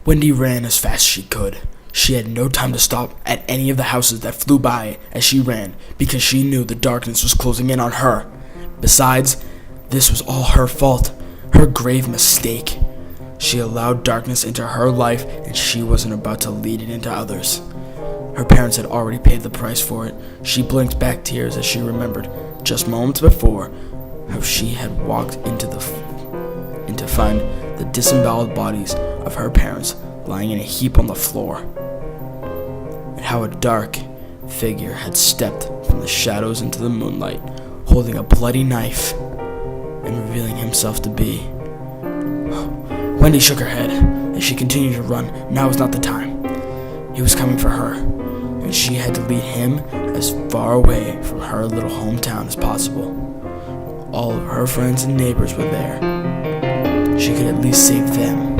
Wendy ran as fast as she could. She had no time to stop at any of the houses that flew by as she ran, because she knew the darkness was closing in on her. Besides, this was all her fault, her grave mistake. She allowed darkness into her life, and she wasn't about to lead it into others. Her parents had already paid the price for it. She blinked back tears as she remembered, just moments before, how she had walked in to find the disemboweled bodies of her parents lying in a heap on the floor, and how a dark figure had stepped from the shadows into the moonlight, holding a bloody knife and revealing himself to be. Wendy shook her head as she continued to run. Now was not the time. He was coming for her, and she had to lead him as far away from her little hometown as possible. All of her friends and neighbors were there. She could at least save them.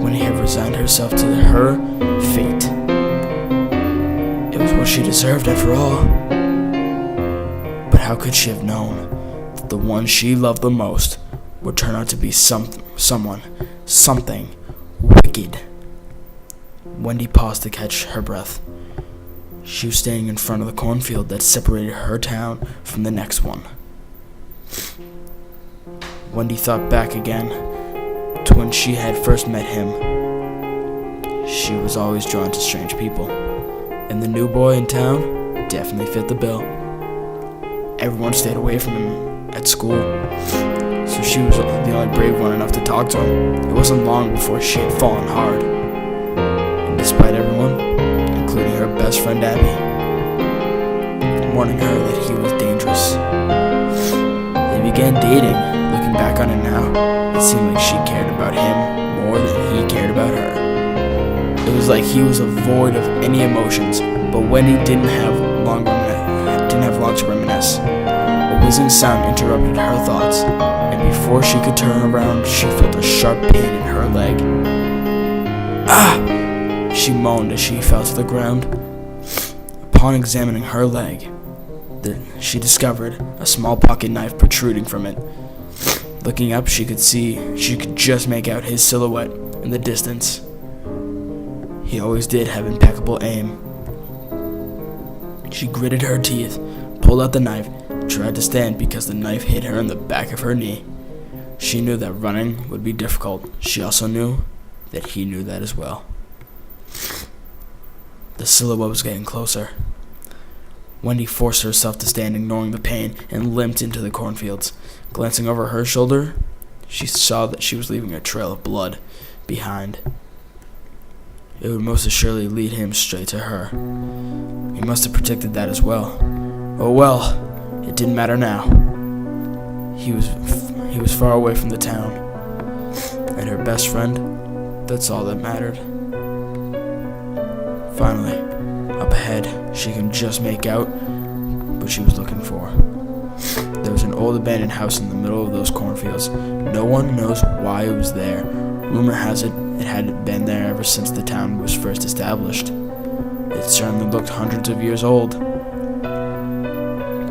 Wendy had resigned herself to her fate. It was what she deserved after all. But how could she have known that the one she loved the most would turn out to be something wicked? Wendy paused to catch her breath. She was standing in front of the cornfield that separated her town from the next one. Wendy thought back again to when she had first met him. She was always drawn to strange people, and the new boy in town definitely fit the bill. Everyone stayed away from him at school, so she was the only brave one enough to talk to him. It wasn't long before she had fallen hard, and despite everyone, including her best friend Abby, warning her that he was dangerous. They began dating. Looking back on it now, it seemed like she cared about him more than he cared about her. It was like he was void of any emotions, but Wendy didn't have long to reminisce. A whizzing sound interrupted her thoughts, and before she could turn around, she felt a sharp pain in her leg. Ah! She moaned as she fell to the ground. Upon examining her leg, she discovered a small pocket knife protruding from it. Looking up, she could just make out his silhouette in the distance. He always did have impeccable aim. She gritted her teeth, pulled out the knife, tried to stand because the knife hit her in the back of her knee. She knew that running would be difficult. She also knew that he knew that as well. The silhouette was getting closer. Wendy forced herself to stand, ignoring the pain, and limped into the cornfields. Glancing over her shoulder, she saw that she was leaving a trail of blood behind. It would most assuredly lead him straight to her. He must have predicted that as well. Oh well, it didn't matter now. He was far away from the town, and her best friend, that's all that mattered. Finally, up ahead, she can just make out what she was looking for. There was an old abandoned house in the middle of those cornfields. No one knows why it was there. Rumor has it had been there ever since the town was first established. It certainly looked hundreds of years old.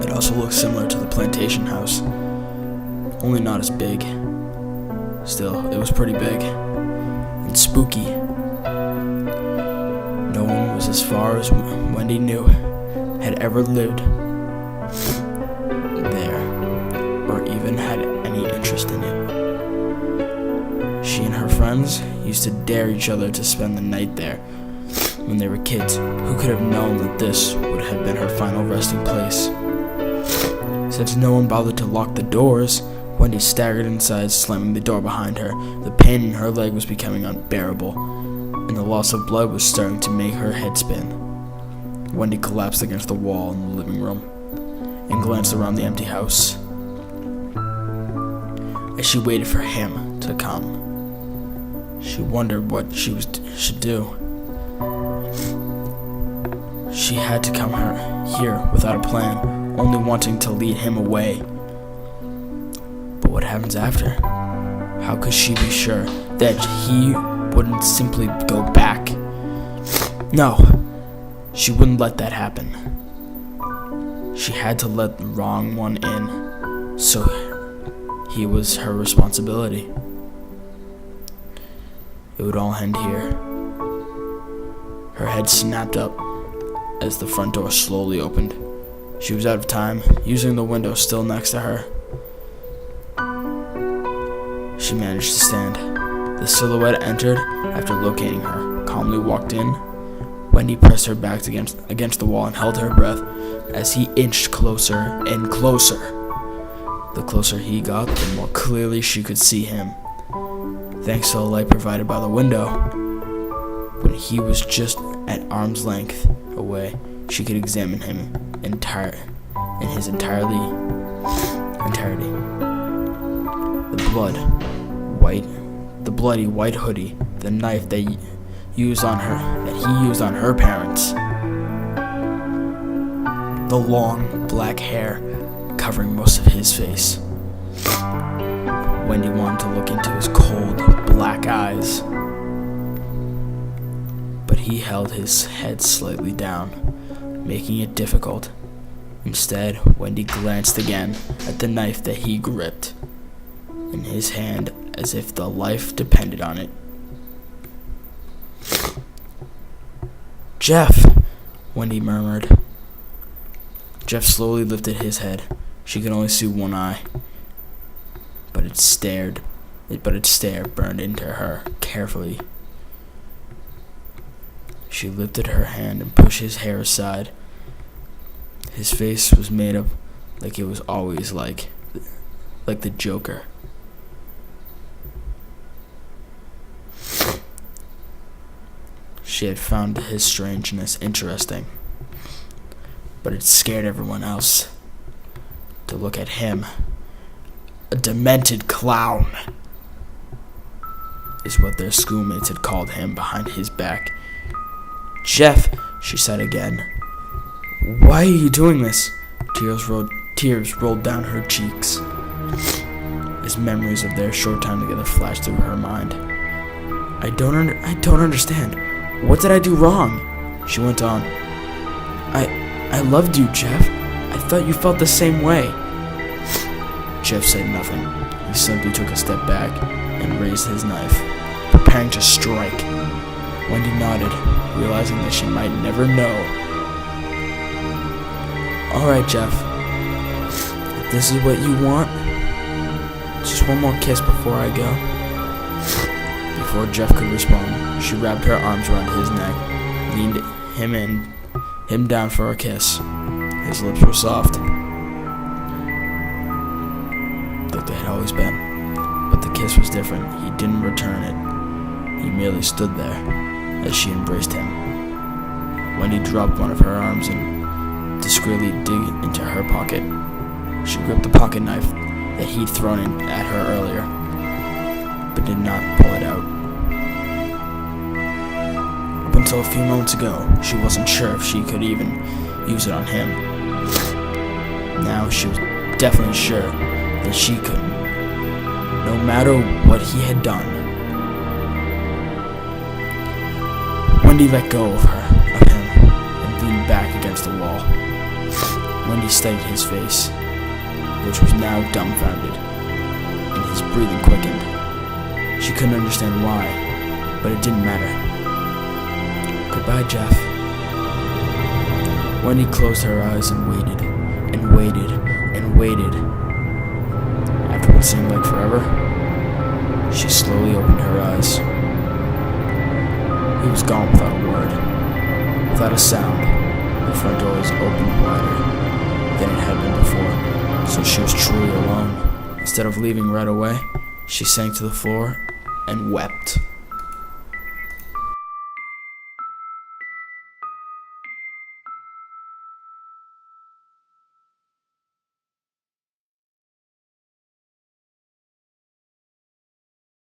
It also looked similar to the plantation house, only not as big. Still, it was pretty big and spooky. No one was as far as Wendy knew had ever lived there, or even had any interest in it. She and her friends used to dare each other to spend the night there when they were kids. Who could have known that this would have been her final resting place? Since no one bothered to lock the doors, Wendy staggered inside, slamming the door behind her. The pain in her leg was becoming unbearable, and the loss of blood was starting to make her head spin. Wendy collapsed against the wall in the living room and glanced around the empty house. As she waited for him to come, she wondered what she should do. She had to come here without a plan, only wanting to lead him away. But what happens after? How could she be sure that he wouldn't simply go back? No, she wouldn't let that happen. She had to let the wrong one in, so he was her responsibility. it would all end here. Her head snapped up as the front door slowly opened. She was out of time, using the window still next to her. She managed to stand. The silhouette entered after locating her, calmly walked in. Wendy pressed her back against the wall and held her breath as he inched closer and closer. The closer he got, the more clearly she could see him. Thanks to the light provided by the window, when he was just at arm's length away, she could examine him in his entirety. The bloody white hoodie, the knife that he used on her parents, the long black hair covering most of his face. Wendy wanted to look into his cold black eyes, but he held his head slightly down, making it difficult. Instead, Wendy glanced again at the knife that he gripped in his hand as if the life depended on it. "Jeff," Wendy murmured. Jeff slowly lifted his head. She could only see one eye, but its stare burned into her carefully. She lifted her hand and pushed his hair aside. His face was made up like it was always like the Joker. She had found his strangeness interesting, but it scared everyone else to look at him. A demented clown is what their schoolmates had called him behind his back. "Jeff," she said again. "Why are you doing this?" Tears rolled down her cheeks as memories of their short time together flashed through her mind. I don't understand. What did I do wrong?" she went on. I loved you, Jeff. I thought you felt the same way." Jeff said nothing. He simply took a step back and raised his knife, preparing to strike. Wendy nodded, realizing that she might never know. "All right, Jeff. If this is what you want, just one more kiss before I go." Before Jeff could respond, she wrapped her arms around his neck, leaned him down for a kiss. His lips were soft, like they had always been, but the kiss was different. He didn't return it. He merely stood there as she embraced him. Wendy dropped one of her arms and discreetly dug into her pocket. She gripped the pocket knife that he'd thrown in at her earlier, but did not pull it out. Up until a few moments ago, she wasn't sure if she could even use it on him. Now she was definitely sure that she couldn't, no matter what he had done. Wendy let go of him and leaned back against the wall. Wendy studied his face, which was now dumbfounded, and his breathing quickened. She couldn't understand why, but it didn't matter. "Goodbye, Jeff." Wendy closed her eyes and waited, and waited, and waited. After what seemed like forever, she slowly opened her eyes. He was gone without a word, without a sound. The front door was opened wider than it had been before, so she was truly alone. Instead of leaving right away, she sank to the floor and wept.